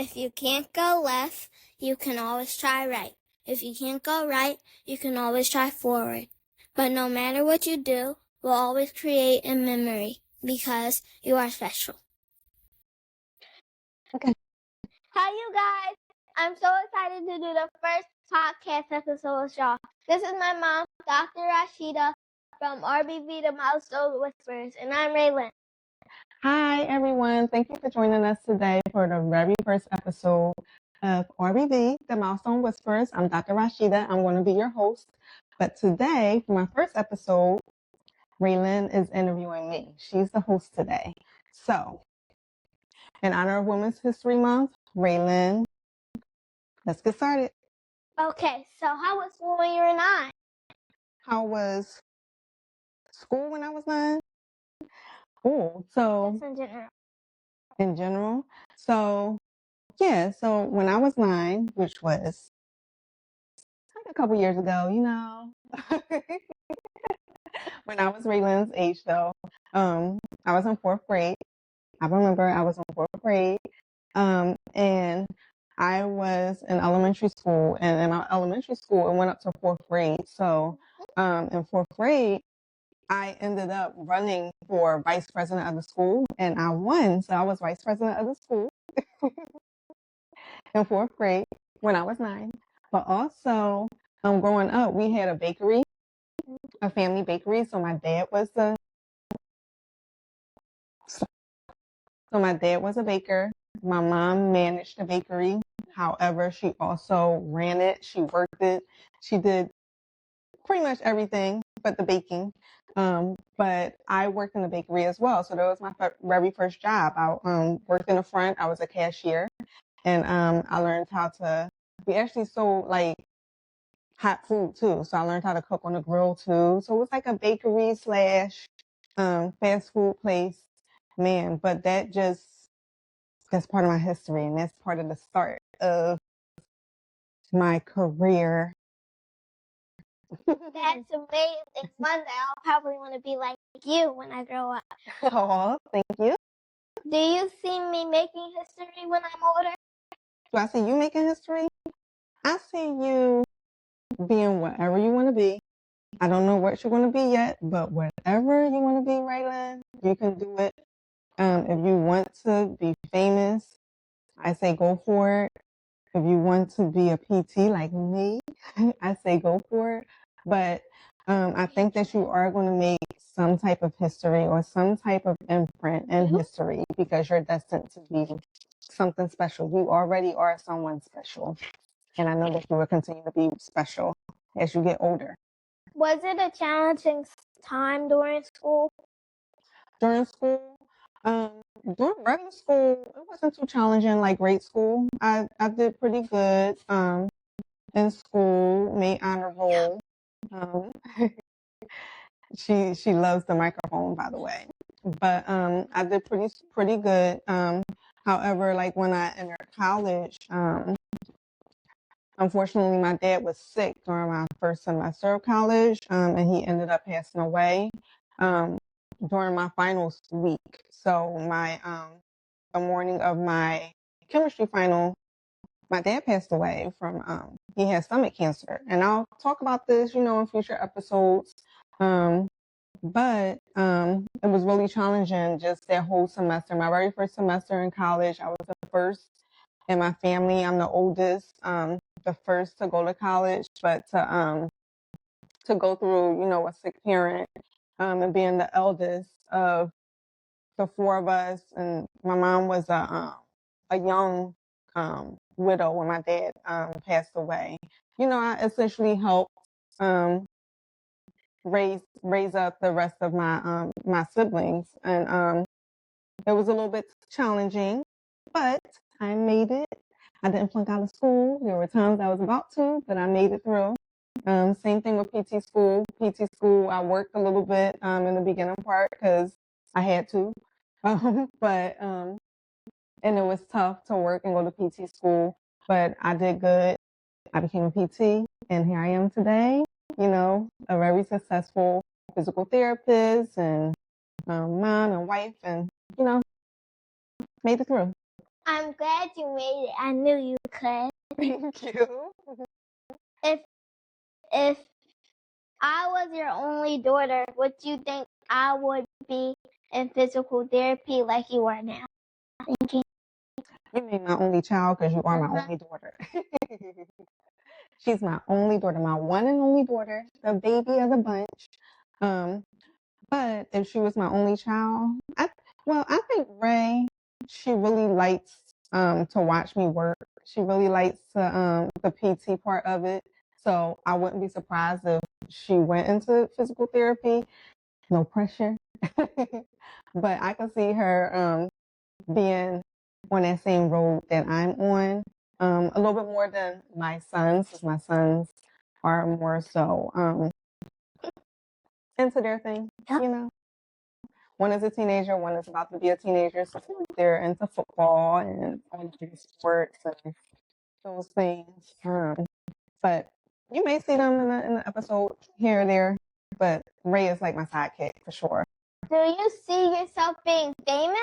If you can't go left, you can always try right. If you can't go right, you can always try forward. But no matter what you do, we'll always create a memory because you are special. Okay. Hi, you guys. I'm so excited to do the first podcast episode with y'all. This is my mom, Dr. Rashida, from RBV to Milestone Whispers, and I'm Raylan. Hi, everyone. Thank you for joining us today for the very first episode of RBV, the Milestone Whispers. I'm Dr. Rashida. I'm going to be your host. But today, for my first episode, Raylan is interviewing me. She's the host today. So, in honor of Women's History Month, Raylan, let's get started. Okay, so how was school when you were 9? How was school when I was 9? Oh, so Just in general. in general. So when I was 9, which was like a couple years ago, when I was Raylan's age though, I was in 4th grade. I remember I was in 4th grade, and I was in elementary school, and in my elementary school, it went up to 4th grade. So, in 4th grade, I ended up running for vice president of the school, and I won. So I was vice president of the school in 4th grade when I was 9. But also, growing up, we had a bakery, a family bakery. So my dad was a baker. My mom managed the bakery. However, she also ran it. She worked it. She did pretty much everything but the baking. But I worked in the bakery as well. So that was my very first job. I worked in the front. I was a cashier. And I learned we actually sold like hot food too. So I learned how to cook on the grill too. So it was like a bakery / fast food place. Man, but that's part of my history, and that's part of the start of my career. That's amazing. One day I'll probably want to be like you when I grow up. Oh, thank you. Do you see me making history when I'm older? Do I see you making history? I see you being whatever you want to be. I don't know what you're going to be yet, but whatever you want to be, Raylan, you can do it. If you want to be famous, I say go for it. If you want to be a PT like me, I say go for it. But I think that you are going to make some type of history or some type of imprint in history because you're destined to be something special. You already are someone special. And I know that you will continue to be special as you get older. Was it a challenging time during school? During school, during regular school, it wasn't too challenging like grade school. I did pretty good in school, made honor roll. She loves the microphone, by the way. But I did pretty good. However, like when I entered college, unfortunately, my dad was sick during my first semester of college, and he ended up passing away during my finals week. So the morning of my chemistry final, my dad passed away from he had stomach cancer, and I'll talk about this, in future episodes. But it was really challenging just that whole semester. My very first semester in college, I was the first in my family. I'm the oldest, the first to go to college, but to go through, a sick parent, and being the eldest of the 4 of us, and my mom was a young widow when my dad passed away. I essentially helped raise up the rest of my siblings, and it was a little bit challenging, but I made it. I didn't flunk out of school. There were times I was about to, but I made it through. Same thing with PT school. PT school, I worked a little bit in the beginning part because I had to, and it was tough to work and go to PT school, but I did good. I became a PT, and here I am today, a very successful physical therapist and mom and wife, and, made it through. I'm glad you made it. I knew you could. Thank you. If I was your only daughter, would you think I would be in physical therapy like you are now? Thank you. You mean my only child because you are my only daughter. She's my only daughter, my one and only daughter, the baby of the bunch. But if she was my only child, I think Ray, she really likes to watch me work. She really likes the PT part of it. So I wouldn't be surprised if she went into physical therapy. No pressure. But I can see her being on that same road that I'm on. A little bit more than my sons, because my sons are more so into their thing, you know. One is a teenager, one is about to be a teenager, so they're into football and all the sports and those things. But you may see them in the episode here or there. But Ray is like my sidekick for sure. Do you see yourself being famous?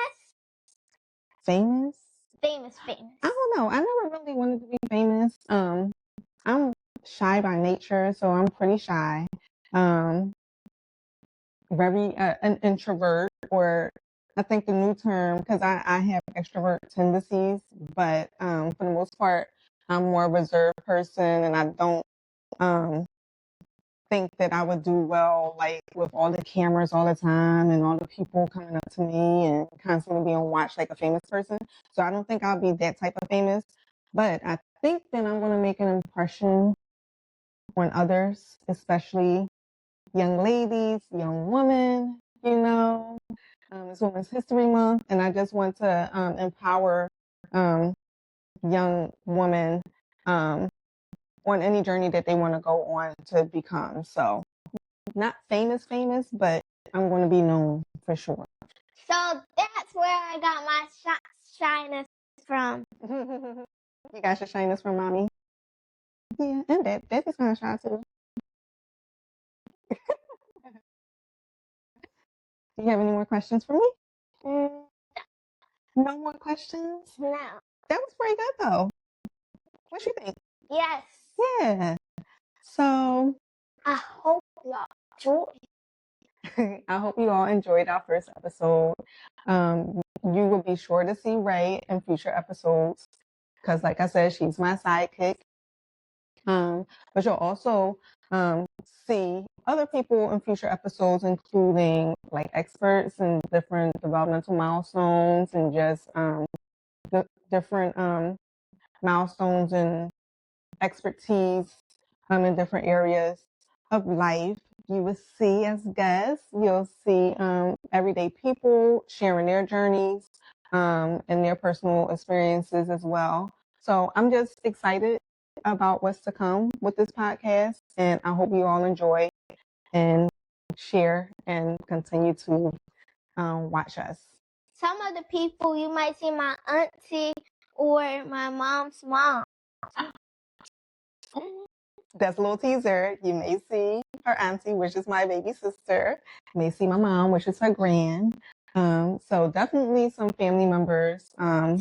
Famous? Famous. I don't know. I never really wanted to be famous. I'm shy by nature, so I'm pretty shy. Very an introvert, or I think the new term, because I have extrovert tendencies, but for the most part, I'm more a reserved person, and I don't think that I would do well, like with all the cameras all the time and all the people coming up to me and constantly being watched like a famous person. So I don't think I'll be that type of famous, but I think that I'm going to make an impression on others, especially young ladies, young women, you know. It's Women's History Month, and I just want to empower young women on any journey that they want to go on to become. So, not famous, but I'm going to be known for sure. So that's where I got my shyness from. You got your shyness from mommy? Yeah, and that is kind of shy too. Do you have any more questions for me? No more questions? No. That was pretty good though. What you think? Yes. Yeah. So I hope y'all enjoy. I hope you all enjoyed our first episode. You will be sure to see Ray in future episodes because, like I said, she's my sidekick. But you'll also see other people in future episodes, including like experts in different developmental milestones and just different milestones and expertise in different areas of life. You will see as guests, you'll see everyday people sharing their journeys and their personal experiences as well. So I'm just excited about what's to come with this podcast, and I hope you all enjoy and share and continue to watch us. Some of the people you might see my auntie or my mom's mom. That's a little teaser. You may see her auntie, which is my baby sister. You may see my mom, which is her grand. So definitely some family members. And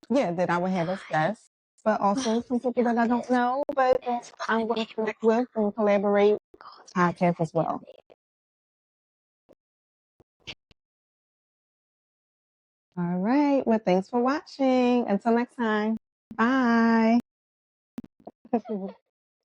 yeah, that I would have as guests, but also some people that I don't know, but I'm going to connect with and collaborate podcast as well. All right. Well, thanks for watching. Until next time. Bye.